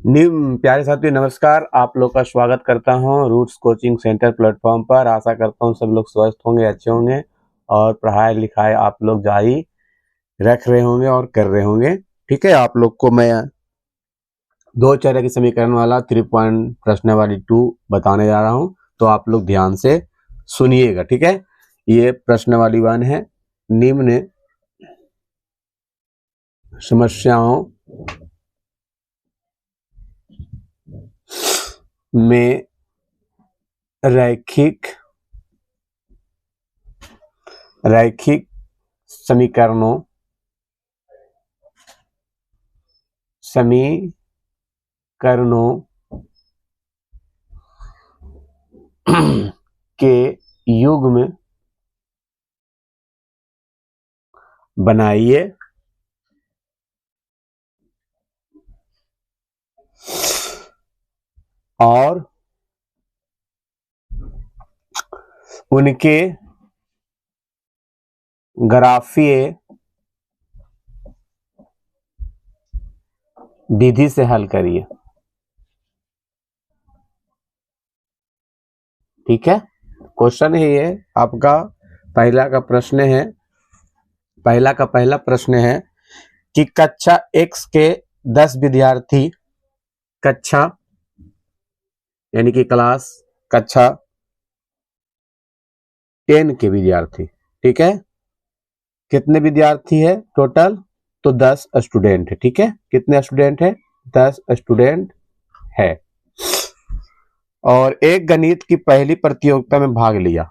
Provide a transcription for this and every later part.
प्यारे साथियों नमस्कार। आप लोग का स्वागत करता हूं रूट्स कोचिंग सेंटर प्लेटफॉर्म पर। आशा करता हूं सब लोग स्वस्थ होंगे, अच्छे होंगे और पढ़ाई लिखाई आप लोग जारी रख रहे होंगे और कर रहे होंगे। ठीक है, आप लोग को मैं दो चर की समीकरण वाला 3 पॉइंट प्रश्नावली 2 बताने जा रहा हूं, तो आप लोग ध्यान से सुनिएगा। ठीक है, ये प्रश्नावली 1 है। निम्न समस्याओं में रैखिक समीकरणों के युग्म बनाइए और उनके ग्राफीय विधि से हल करिए। ठीक है, क्वेश्चन है ये आपका। पहला प्रश्न है कि कक्षा X के 10 विद्यार्थी, कक्षा यानी कि क्लास कक्षा 10 के विद्यार्थी, ठीक है, कितने विद्यार्थी है टोटल? तो 10 स्टूडेंट है। ठीक है, कितने स्टूडेंट है? 10 स्टूडेंट है और एक गणित की पहली प्रतियोगिता में भाग लिया।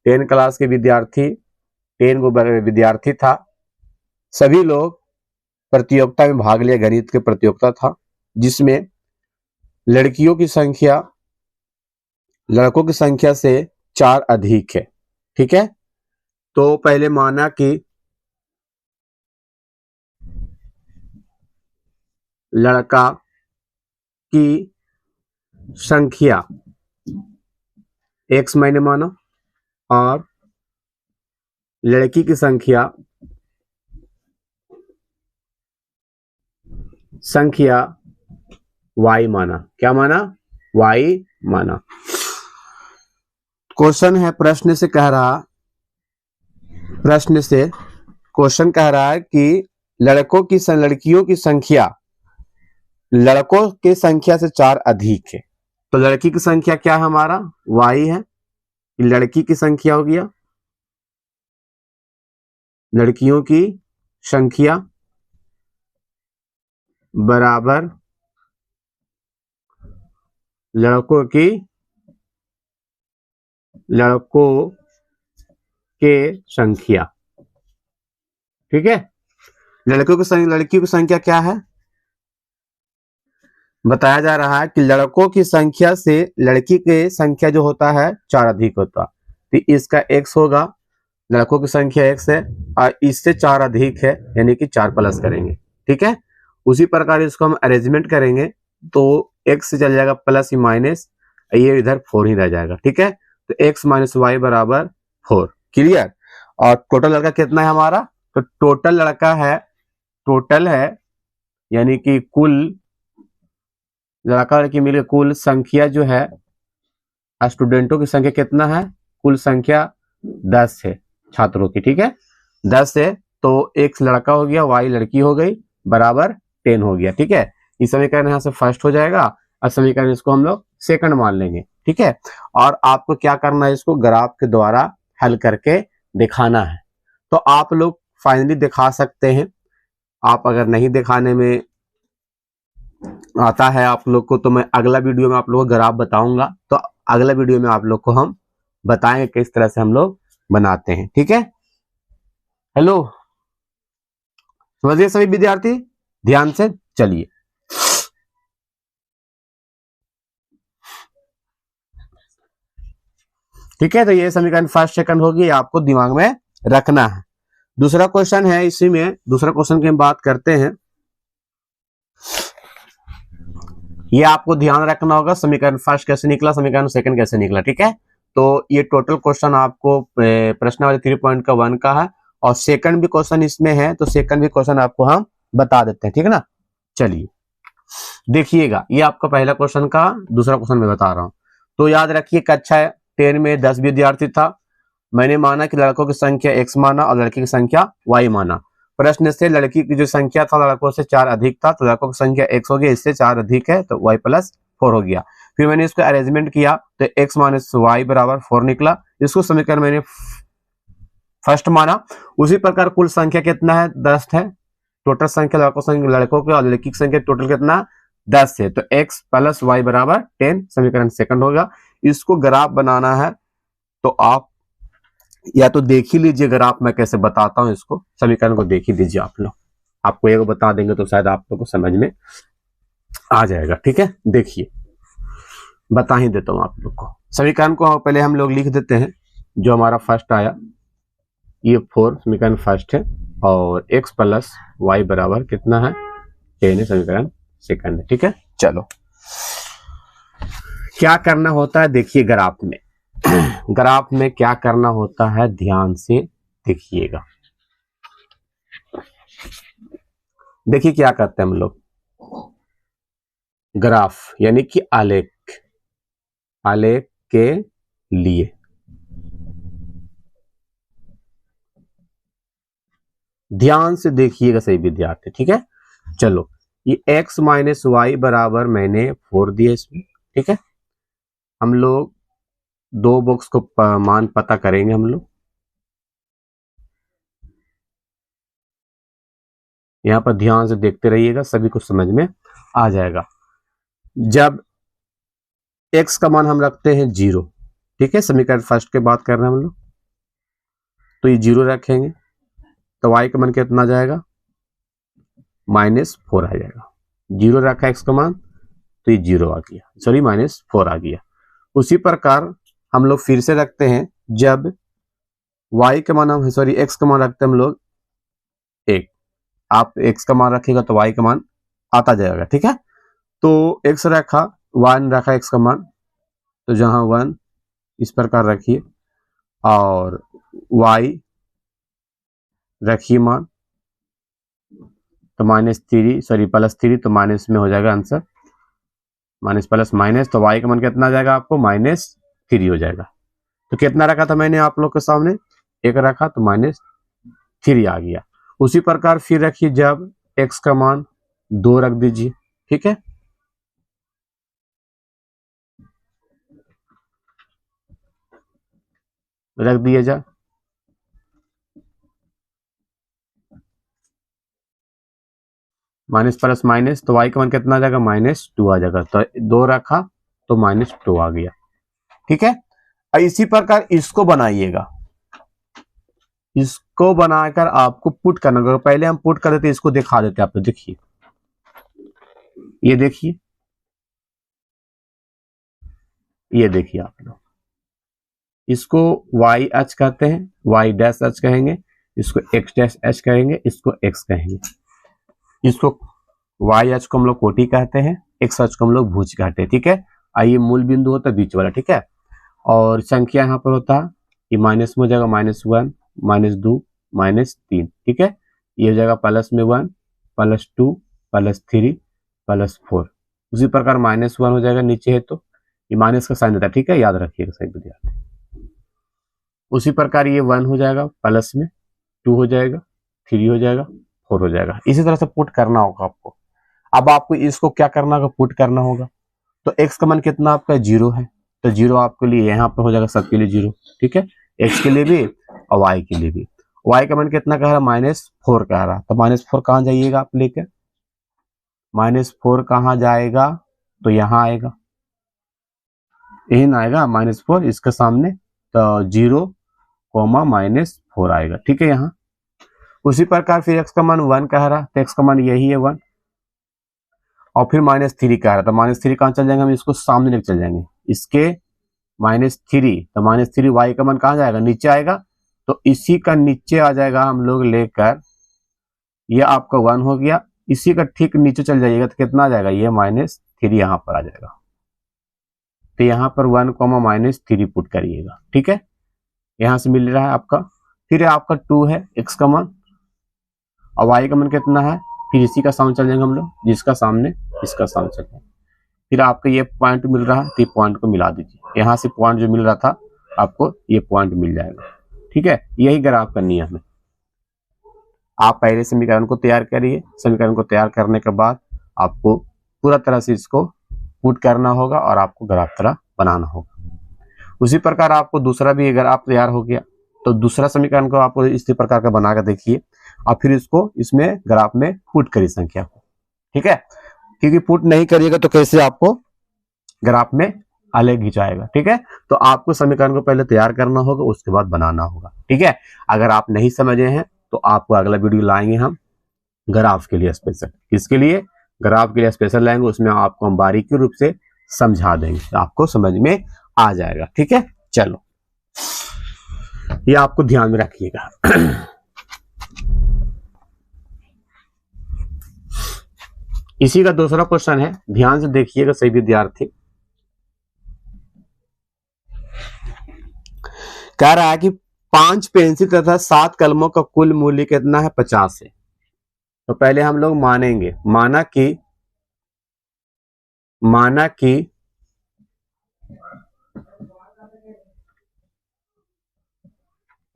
10 क्लास के विद्यार्थी, 10 गो विद्यार्थी था, सभी लोग प्रतियोगिता में भाग लिया। गणित की प्रतियोगिता था जिसमें लड़कियों की संख्या लड़कों की संख्या से 4 अधिक है। ठीक है, तो पहले माना कि लड़का की संख्या X मैंने माना और लड़की की संख्या Y माना। क्या माना? Y माना। क्वेश्चन है, क्वेश्चन कह रहा है कि लड़कों की संख्या से 4 अधिक है। तो लड़की की संख्या क्या है? हमारा Y है। लड़की की संख्या हो गया, लड़कियों की संख्या बराबर लड़कों के संख्या। ठीक है, लड़की की संख्या क्या है? बताया जा रहा है कि लड़कों की संख्या से लड़की की संख्या जो होता है 4 अधिक होता, तो इसका X होगा। लड़कों की संख्या X है और इससे 4 अधिक है यानी कि 4 प्लस करेंगे। ठीक है, उसी प्रकार इसको हम अरेंजमेंट करेंगे तो X से चल जाएगा प्लस ही माइनस, ये इधर 4 ही रह जाएगा। ठीक है, तो X माइनस वाई बराबर 4। क्लियर? और टोटल लड़का कितना है हमारा? तो टोटल है यानी कि कुल लड़का लड़की मिलकर कुल संख्या जो है स्टूडेंटों की संख्या कितना है? कुल संख्या 10 है छात्रों की। ठीक है, 10 है तो X लड़का हो गया, Y लड़की हो गई, बराबर 10 हो गया। ठीक है, इस समीकरण यहाँ से फर्स्ट हो जाएगा और समीकरण इसको हम लोग सेकंड मान लेंगे। ठीक है, और आपको क्या करना है? इसको ग्राफ के द्वारा हल करके दिखाना है। तो आप लोग फाइनली दिखा सकते हैं। आप अगर नहीं दिखाने में आता है आप लोग को, तो मैं अगला वीडियो में आप लोग को ग्राफ बताऊंगा। तो अगला वीडियो में आप लोग को हम बताएंगे किस तरह से हम लोग बनाते हैं। ठीक है, हेलो, समझिए सभी विद्यार्थी, ध्यान से चलिए। ठीक है, तो ये समीकरण फर्स्ट सेकंड होगी, आपको दिमाग में रखना है। दूसरा क्वेश्चन है, इसी में दूसरा क्वेश्चन की हम बात करते हैं। ये आपको ध्यान रखना होगा, समीकरण फर्स्ट कैसे निकला, समीकरण सेकंड कैसे निकला। ठीक है, तो ये टोटल क्वेश्चन आपको प्रश्नावली 3.1 का है और सेकंड भी क्वेश्चन इसमें है, तो सेकंड भी क्वेश्चन आपको हम बता देते हैं। ठीक है ना, चलिए देखिएगा, ये आपका पहला क्वेश्चन का दूसरा क्वेश्चन मैं बता रहा हूँ। तो याद रखिए, कक्षा 10 में 10 विद्यार्थी था। मैंने माना कि लड़कों की संख्या x माना और लड़की की संख्या y माना। प्रश्न से लड़की की जो संख्या था लड़कों से 4 अधिक था, तो लड़कों की संख्या x हो गया, इससे 4 अधिक है तो y प्लस 4 हो गया। फिर मैंने इसको अरेंजमेंट किया तो x माइनस वाई बराबर 4 निकला। इसको समीकरण मैंने फर्स्ट माना। उसी प्रकार कुल संख्या कितना है, 10 है। टोटल संख्या लड़कों की और लड़की की संख्या टोटल कितना, 10 है। तो x प्लस वाई बराबर 10 समीकरण सेकंड होगा। इसको ग्राफ बनाना है तो आप या तो देख ही लीजिए ग्राफ, मैं कैसे बताता हूं इसको, समीकरण को देख ही दीजिए आप लोग। आपको एक बता देंगे तो शायद आप लोग को समझ में आ जाएगा। ठीक है, देखिए बता ही देता हूं आप लोग को। समीकरण को पहले हम लोग लिख देते हैं। जो हमारा फर्स्ट आया ये 4 समीकरण फर्स्ट है, और x प्लस वाई बराबर कितना है, 10 है समीकरण सेकंड है। ठीक है, चलो क्या करना होता है देखिए ग्राफ में। ग्राफ में क्या करना होता है ध्यान से देखिएगा। देखिए क्या करते हैं हम लोग, ग्राफ यानी कि आलेख, आलेख के लिए ध्यान से देखिएगा सही विद्यार्थी। ठीक है, चलो ये x माइनस वाई बराबर मैंने 4 दिया इसमें। ठीक है, हम लोग दो बॉक्स को मान पता करेंगे हम लोग। यहां पर ध्यान से देखते रहिएगा, सभी को समझ में आ जाएगा। जब x का मान हम रखते हैं 0, ठीक है, समीकरण फर्स्ट के बात कर रहे हैं हम लोग, तो ये 0 रखेंगे तो y का मान कितना आ जाएगा, -4 आ जाएगा। 0 रखा x का मान तो ये 0 आ गया, सॉरी -4 आ गया। उसी प्रकार हम लोग फिर से रखते हैं, जब y का मान सॉरी x का मान रखते हैं हम लोग 1, आप x का मान रखिएगा तो y का मान आता जाएगा। ठीक है, तो x रखा 1 रखा x का मान, तो जहां 1 इस प्रकार रखिए और y रखिए मान, तो -3 सॉरी +3, तो माइनस में हो जाएगा आंसर, माइनस प्लस माइनस, तो y का मान कितना आ जाएगा आपको, -3 हो जाएगा। तो कितना रखा था मैंने आप लोग के सामने, 1 रखा तो -3 आ गया। उसी प्रकार फिर रखिए, जब x का मान 2 रख दीजिए। ठीक है, रख दिया जा, माइनस प्लस माइनस, तो y का मान कितना आ जाएगा, -2 आ जाएगा। तो 2 रखा तो -2 आ गया। ठीक है, और इसी प्रकार इसको बनाइएगा, इसको बनाकर आपको पुट करना होगा। पहले हम पुट कर देते, इसको दिखा देते आप लोग। देखिए ये देखिए, ये देखिए आप लोग, इसको y अच कहते हैं, y डैश अच कहेंगे, इसको x डैश एच कहेंगे, इसको x कहेंगे। इसको y अच को हम लोग कोटि कहते हैं, x अच को हम लोग भुज कहते हैं। ठीक है, आइए मूल बिंदु होता है बीच वाला। ठीक है, और संख्या यहाँ पर होता है, ये माइनस में हो जाएगा -1 -2 -3। ठीक है, ये हो जाएगा प्लस में 1 +2 +3 +4। उसी प्रकार -1 हो जाएगा, नीचे है तो ये माइनस का साइन देता है। ठीक है, याद रखिएगा सही विद्यार्थी। उसी प्रकार ये 1 हो जाएगा, प्लस में 2 हो जाएगा, 3 हो जाएगा, 4 हो जाएगा। इसी तरह से पुट करना होगा आपको। अब आपको इसको क्या करना होगा, पुट करना होगा। तो x का मान कितना आपका 0 है, तो 0 आपके लिए यहाँ पर हो जाएगा, सबके लिए 0। ठीक है, x के लिए भी और y के लिए भी। y का मान कितना कह रहा है, -4 कह रहा, तो -4 कहाँ जाइएगा आप लेकर, -4 कहाँ जाएगा, तो यहाँ आएगा, यही ना आएगा -4 इसके सामने, तो 0, -4 आएगा। ठीक है, यहाँ उसी प्रकार फिर x का मान 1 कह रहा, तो x का मान यही है 1, और फिर -3 कह रहा, तो -3 कहाँ चल जाएंगे, हम इसको सामने लेकर चल जाएंगे, इसके -3, तो -3 y का मान कहाँ जाएगा, नीचे आएगा, तो इसी का नीचे आ जाएगा हम लोग लेकर, ये आपका 1 हो गया, इसी का ठीक नीचे चल जाइएगा तो कितना आ जाएगा, ये -3 यहाँ पर आ जाएगा। तो यहाँ पर 1, -3 पुट करिएगा। ठीक है, यहाँ से मिल रहा है आपका, फिर आपका 2 है x का मान, और y का मान कितना है, फिर इसी का सामने चल जाएंगे हम लोग, जिसका सामने इसका समीकरण है। फिर आपको ये पॉइंट मिल रहा है तो ये पॉइंट को मिला दीजिए, यहाँ से पॉइंट जो मिल रहा था आपको ये पॉइंट मिल जाएगा। ठीक है, यही ग्राफ करनी है हमें। आप पहले समीकरण को तैयार करिए, समीकरण को तैयार करने के बाद आपको पूरा तरह से इसको पुट करना होगा और आपको ग्राफ तरह बनाना होगा। उसी प्रकार आपको दूसरा भी ग्राफ तैयार हो गया तो दूसरा समीकरण को आपको इसी प्रकार का बना कर देखिए और फिर इसको इसमें ग्राफ में पुट करिए संख्या को। ठीक है, क्योंकि पुट नहीं करिएगा तो कैसे आपको ग्राफ में अलग खिंचाएगा। ठीक है, तो आपको समीकरण को पहले तैयार करना होगा, उसके बाद बनाना होगा। ठीक है, अगर आप नहीं समझे हैं तो आपको अगला वीडियो लाएंगे हम ग्राफ के लिए स्पेशल। किसके लिए? ग्राफ के लिए स्पेशल लाएंगे, उसमें आपको हम बारीकी रूप से समझा देंगे, आपको समझ में आ जाएगा। ठीक है, चलो ये आपको ध्यान में रखिएगा। इसी का दूसरा क्वेश्चन है, ध्यान से देखिएगा सही विद्यार्थी। कह रहा है कि 5 पेंसिल तथा 7 कलमों का कुल मूल्य कितना है? 50 है। तो पहले हम लोग मानेंगे, माना कि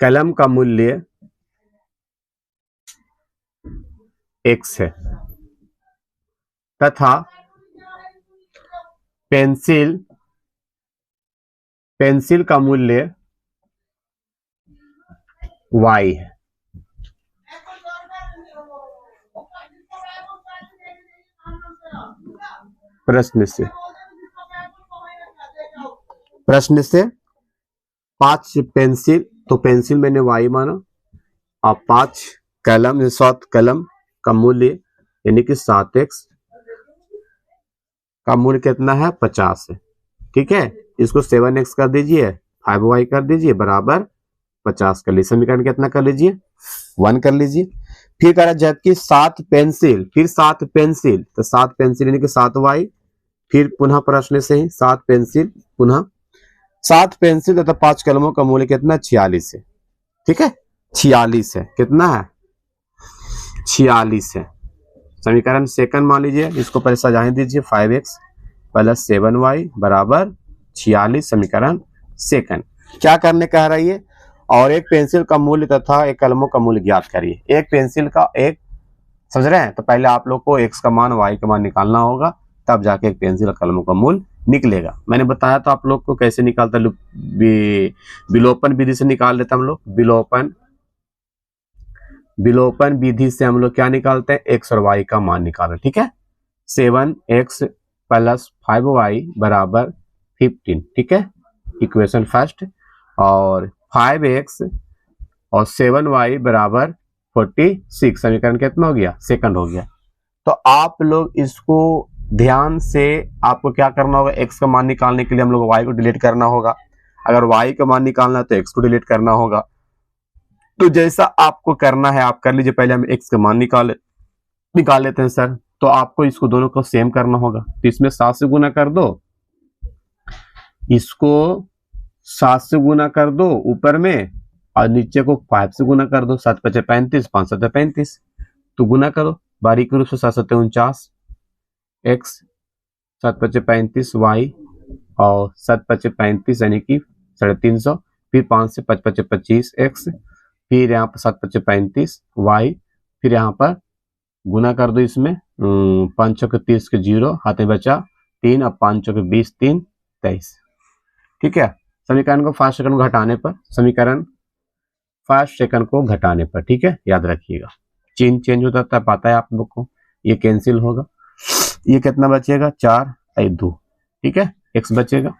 कलम का मूल्य x है तथा पेंसिल का मूल्य y है। प्रश्न से 5 पेंसिल, तो पेंसिल मैंने y माना, और 5 कलम 7 कलम का मूल्य यानी कि 7x का मूल्य कितना है? 50 है। ठीक है, इसको 7x कर दीजिए, 5y कर दीजिए, बराबर 50 कर लीजिए। समीकरण कितना कर लीजिए? 1 कर लीजिए। फिर कह रहा जबकि 7 पेंसिल, फिर 7 पेंसिल, तो 7 पेंसिल यानी कि 7y, फिर पुनः प्रश्न से ही 7 पेंसिल, पुनः 7 पेंसिल तथा 5 कलमों का मूल्य कितना? 46 है। ठीक है, 46 है। कितना है? 46 है। समीकरण सेकंड मान लीजिए, इसको पहले सजाएं दीजिए, 5x प्लस 7y बराबर 46, समीकरण सेकंड। क्या करने कह रही है? और एक पेंसिल का मूल्य तथा एक कलमों का मूल्य ज्ञात करिए। एक पेंसिल का, एक समझ रहे हैं, तो पहले आप लोग को x का मान y का मान निकालना होगा, तब जाके एक पेंसिल और कलमों का मूल्य निकलेगा। मैंने बताया था आप लोग को कैसे निकालता, विलोपन विधि से निकाल लेते हम लोग। विलोपन विधि से हम लोग क्या निकालते हैं? x और y का मान निकालना। ठीक है, 7x प्लस 5y बराबर 15। ठीक है, इक्वेशन फर्स्ट। और 5x और 7y बराबर 46, समीकरण कितना हो गया? सेकंड हो गया। तो आप लोग इसको ध्यान से, आपको क्या करना होगा? x का मान निकालने के लिए हम लोग y को डिलीट करना होगा, अगर y का मान निकालना है तो x को डिलीट करना होगा। तो जैसा आपको करना है आप कर लीजिए। पहले हम x का मान निकाल लेते हैं सर, तो आपको इसको दोनों को सेम करना होगा। तो इसमें 7 से गुना कर दो, इसको 7 से गुना कर दो ऊपर में, और नीचे को 5 से गुना कर दो। 7 5 35, 5 7 35, तो गुना करो बारीक रूप से। 7 7 49 x, 7 5 35 y, और 7 5 35 यानी कि 350, फिर 5 से 5 5 25 x, फिर यहाँ पर 7 5 35 y, फिर यहाँ पर गुना कर दो इसमें, 5 चौके 30 के 0, हाथ में बचा 3, अब 5 चौके 20 3 23। ठीक है, समीकरण को फर्स्ट सेकंड को घटाने पर, समीकरण फर्स्ट सेकंड को घटाने पर, ठीक है, याद रखिएगा, चिन्ह चेंज होता है, पता है आप लोग को। ये कैंसिल होगा, ये कितना बचेगा? 4 2। ठीक है, x बचेगा,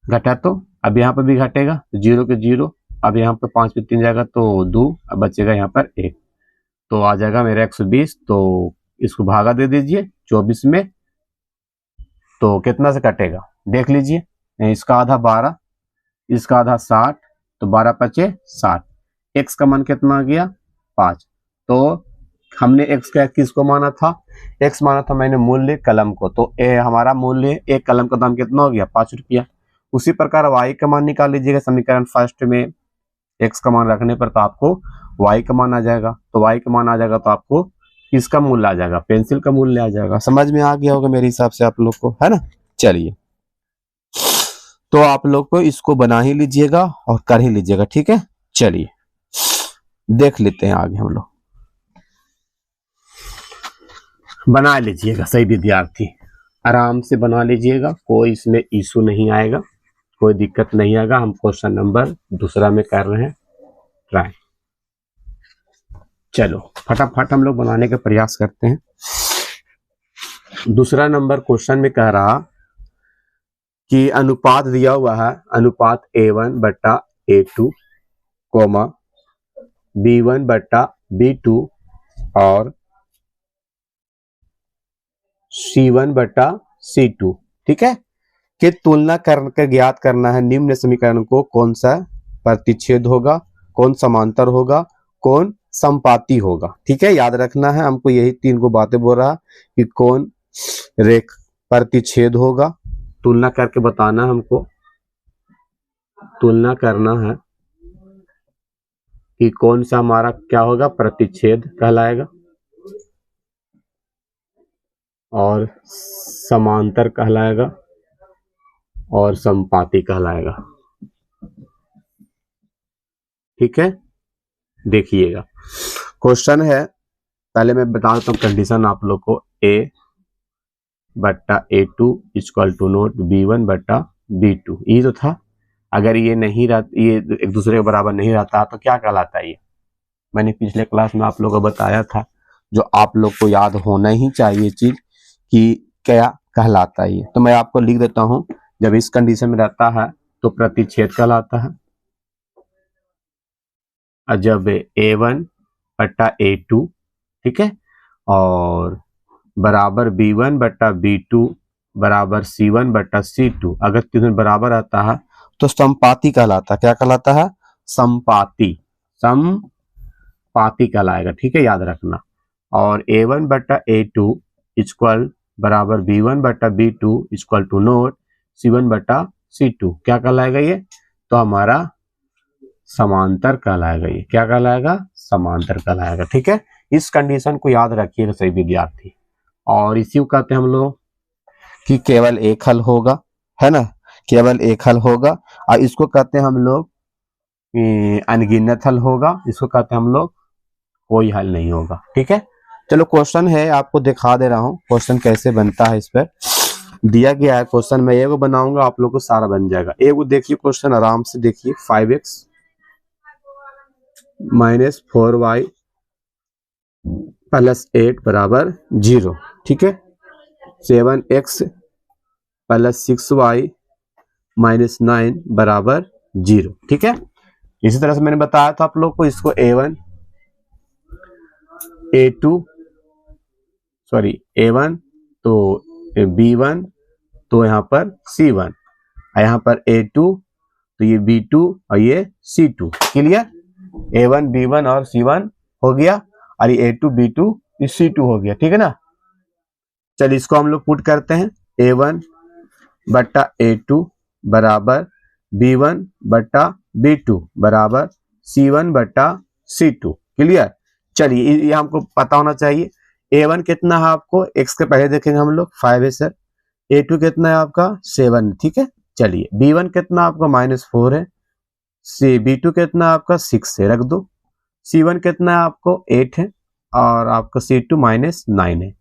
घटा तो अब यहाँ पर भी घटेगा, 0 के 0, अब यहाँ पर 5 पे 3 जाएगा तो 2, अब बचेगा यहाँ पर 1, तो आ जाएगा मेरा 120। तो इसको भागा दे दीजिए 24 में, तो कितना से कटेगा देख लीजिए। इसका आधा 12, इसका आधा 60, तो 12 पचे 60। x का मान कितना आ गया? 5। तो हमने x का किसको माना था? x माना था मैंने मूल्य कलम को, तो हमारा मूल्य एक कलम का दाम कितना हो गया? 5 रुपया। उसी प्रकार y का मान निकाल लीजिएगा, समीकरण फर्स्ट में x का मान रखने पर तो आपको y का मान आ जाएगा, तो y का मान आ जाएगा तो आपको किसका मूल्य आ जाएगा, पेंसिल का मूल्य आ जाएगा। समझ में आ गया होगा मेरे हिसाब से आप लोग को, है ना। चलिए, तो आप लोग को इसको बना ही लीजिएगा और कर ही लीजिएगा, ठीक है। चलिए देख लेते हैं आगे हम लोग। बना लीजिएगा सही विद्यार्थी, आराम से बना लीजिएगा, कोई इसमें इशू नहीं आएगा, कोई दिक्कत नहीं आएगा। हम क्वेश्चन नंबर दूसरा में कर रहे हैं ट्राई। चलो फटाफट हम लोग बनाने का प्रयास करते हैं। दूसरा नंबर क्वेश्चन में कह रहा कि अनुपात दिया हुआ है, अनुपात A1 बट्टा A2 कोमा B1 बट्टा B2 और C1 बट्टा C2, ठीक है, कि तुलना करके ज्ञात करना है निम्न समीकरण को कौन सा प्रतिच्छेद होगा, कौन समांतर होगा, कौन समपाती होगा। ठीक है, याद रखना है हमको, यही तीन को बातें बोल रहा कि कौन रेख प्रतिच्छेद होगा, तुलना करके बताना हमको, तुलना करना है कि कौन सा हमारा क्या होगा, प्रतिच्छेद कहलाएगा और समांतर कहलाएगा और समपाती कहलाएगा। ठीक है, देखिएगा क्वेश्चन है, पहले मैं बता देता हूँ कंडीशन आप लोग को। A बट्टा A2 equal to note B1 बट्टा B2, ये तो था। अगर ये नहीं रहता, ये एक दूसरे के बराबर नहीं रहता तो क्या कहलाता है ये, मैंने पिछले क्लास में आप लोगों को बताया था, जो आप लोग को याद होना ही चाहिए चीज कि क्या कहलाता है ये। तो मैं आपको लिख देता हूं, जब इस कंडीशन में रहता है तो प्रतिच्छेद कहलाता है, और जब A1 बट्टा A2, ठीक है, और बराबर B1 बट्टा B2 बराबर C1 बट्टा C2, अगर तीनों बराबर आता है तो समपाती कहलाता है। क्या कहलाता है, समपाती, समपाती कहलाएगा। ठीक है, याद रखना। और A1 बट्टा A2 इक्वल बराबर B1 बट्टा B2 equal to note C1 बट्टा C2, क्या कहलाएगा ये, तो हमारा समांतर कहलाएगा। ये क्या कहलाएगा, समांतर कहलाएगा। ठीक है, इस कंडीशन को याद रखिएगा सही विद्यार्थी। और इसी को कहते हैं हम लोग कि केवल एक हल होगा, है ना, केवल एक हल होगा। और इसको कहते हैं हम लोग अनगिनत हल होगा, इसको कहते हैं हम लोग कोई हल नहीं होगा। ठीक है, चलो क्वेश्चन है, आपको दिखा दे रहा हूं क्वेश्चन कैसे बनता है। इस पर दिया गया है क्वेश्चन, मैं एगो बनाऊंगा, आप लोग को सारा बन जाएगा। एगो देखिए क्वेश्चन, आराम से देखिए। 5x माइनस 4y प्लस 8 बराबर 0, ठीक है। 7x प्लस 6y माइनस 9 बराबर 0, ठीक है। इसी तरह से मैंने बताया था आप लोग को, इसको A1 तो B1 तो यहाँ पर C1, यहाँ पर A2 तो ये B2 और ये C2, क्लियर। A1 B1 और C1 हो गया, और ये A2 B2 ये C2 हो गया, ठीक है ना। चलिए इसको हम लोग पुट करते हैं, A1 बट्टा A2 बराबर B1 बट्टा B2 बराबर C1 बट्टा C2, क्लियर। चलिए ये हमको पता होना चाहिए। A1 कितना है आपको, x के पहले देखेंगे हम लोग 5 है सर। A2 कितना है आपका 7, ठीक है। चलिए B1 कितना आपका -4 है, B2 कितना आपका 6 है, रख दो। C1 कितना है आपको 8 है, और आपका C2 -9 है।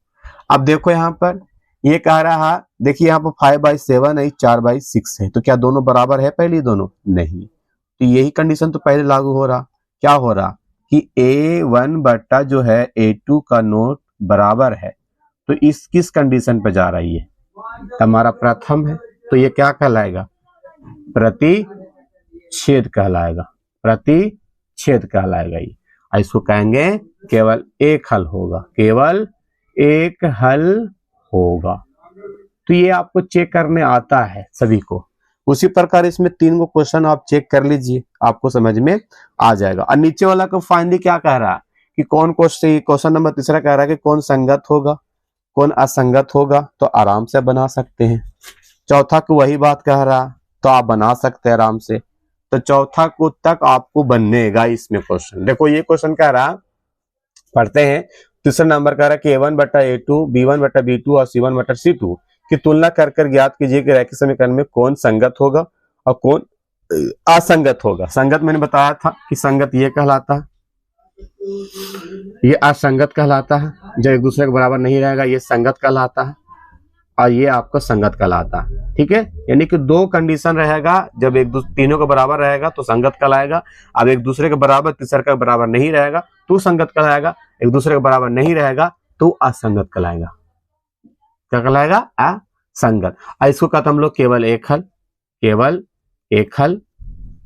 अब देखो यहाँ पर ये कह रहा है, देखिए यहाँ पर 5/7 है, 4/6 है, तो क्या दोनों बराबर है पहले, दोनों नहीं, तो यही कंडीशन तो पहले लागू हो रहा। क्या हो रहा कि A1 बट्टा जो है A2 का नोट बराबर है, तो इस किस कंडीशन पे जा रही है, हमारा प्रथम है, तो ये क्या कहलाएगा, प्रतिच्छेद कहलाएगा, प्रतिच्छेद कहलाएगा ये। इसको कहेंगे केवल एक हल होगा, केवल एक हल होगा। तो ये आपको चेक करने आता है सभी को। उसी प्रकार इसमें 3 गो क्वेश्चन आप चेक कर लीजिए, आपको समझ में आ जाएगा। और नीचे वाला को फाइनली क्या कह रहा है कि कौन क्वेश्चन नंबर तीसरा कह रहा है कि कौन संगत होगा, कौन असंगत होगा, तो आराम से बना सकते हैं। चौथा को वही बात कह रहा, तो आप बना सकते हैं आराम से। तो चौथा को तक आपको बनेगा इसमें क्वेश्चन। देखो ये क्वेश्चन कह रहा, पढ़ते हैं, तीसरा नंबर कह रहा है कि A1/A2, B1/B2 और C1/C2 की तुलना कर ज्ञात कीजिए कि रैखिक समीकरण में कौन संगत होगा और कौन असंगत होगा। संगत मैंने बताया था कि संगत ये कहलाता है, ये असंगत कहलाता है, जब एक दूसरे के बराबर नहीं रहेगा ये संगत कहलाता है, और ये आपको संगत कहलाता है। ठीक है, यानी कि दो कंडीशन रहेगा, जब एक तीनों के बराबर रहेगा तो संगत कहलाएगा, अब एक दूसरे के बराबर तीसरे के बराबर नहीं रहेगा तो संगत कहलाएगा, एक दूसरे के बराबर नहीं रहेगा तो असंगत कहलाएगा। क्या कहलाएगा? असंगत। और इसको कहते हम लोग केवल एक हल, केवल एक हल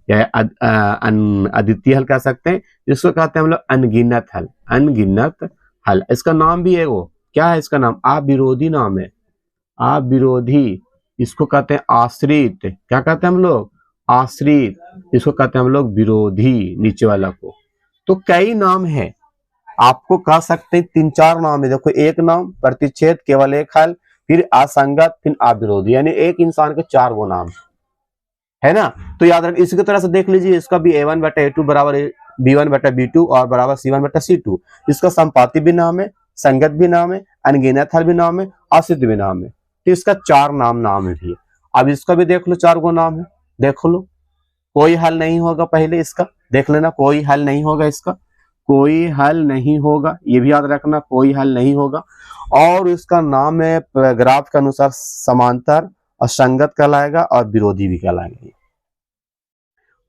या अद्वितीय हल कह सकते हैं। इसको कहते हैं हम लोग अनगिनत हल, अनगिनत हल। इसका नाम भी है, वो क्या है इसका नाम? अविरोधी नाम है, अविरोधी। इसको कहते हैं आश्रित, क्या कहते हैं हम लोग? आश्रित। इसको कहते हैं हम लोग विरोधी, नीचे वाला को। तो कई नाम है, आपको कह सकते हैं 3-4 नाम है। देखो, एक नाम प्रतिच्छेद, केवल एक हल, फिर असंगत, फिर अविरोधी, यानी एक इंसान के 4 वो नाम है ना। तो याद रख, इसी की तरह से देख लीजिए, इसका भी A1/A2 बराबर B1/B2 और बराबर C1/C2। इसका संपाती भी नाम है, संगत भी नाम है, अनगिनत हल भी नाम है, आश्रित भी नाम है। तो इसका 4 नाम भी है। अब इसका भी देख लो, 4 गो नाम है, देख लो। कोई हल नहीं होगा, पहले इसका देख लेना, कोई हल नहीं होगा, इसका कोई हल नहीं होगा, ये भी याद रखना, कोई हल नहीं होगा। और इसका नाम है ग्राफ के अनुसार समांतर, असंगत कहलाएगा और विरोधी भी कहलाएगा।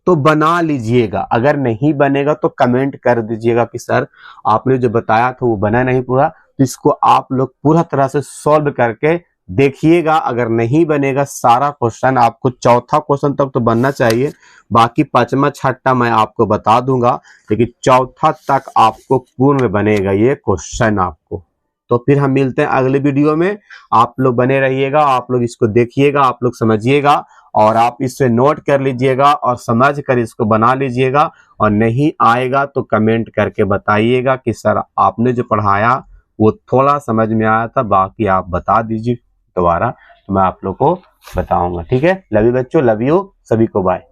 तो बना लीजिएगा, अगर नहीं बनेगा तो कमेंट कर दीजिएगा कि सर आपने जो बताया था वो बना नहीं पूरा। तो इसको आप लोग पूरा तरह से सॉल्व करके देखिएगा। अगर नहीं बनेगा सारा क्वेश्चन, आपको चौथा क्वेश्चन तक तो बनना चाहिए, बाकी 5वां 6ठा मैं आपको बता दूंगा, लेकिन चौथा तक आपको पूर्ण में बनेगा ये क्वेश्चन आपको। तो फिर हम मिलते हैं अगले वीडियो में। आप लोग बने रहिएगा, आप लोग इसको देखिएगा, आप लोग समझिएगा, और आप इससे नोट कर लीजिएगा और समझ कर इसको बना लीजिएगा। और नहीं आएगा तो कमेंट करके बताइएगा कि सर आपने जो पढ़ाया वो थोड़ा समझ में आया था, बाकी आप बता दीजिए दोबारा, तो मैं आप लोग को बताऊंगा। ठीक है, लव यू बच्चों, लव यू सभी को, बाय।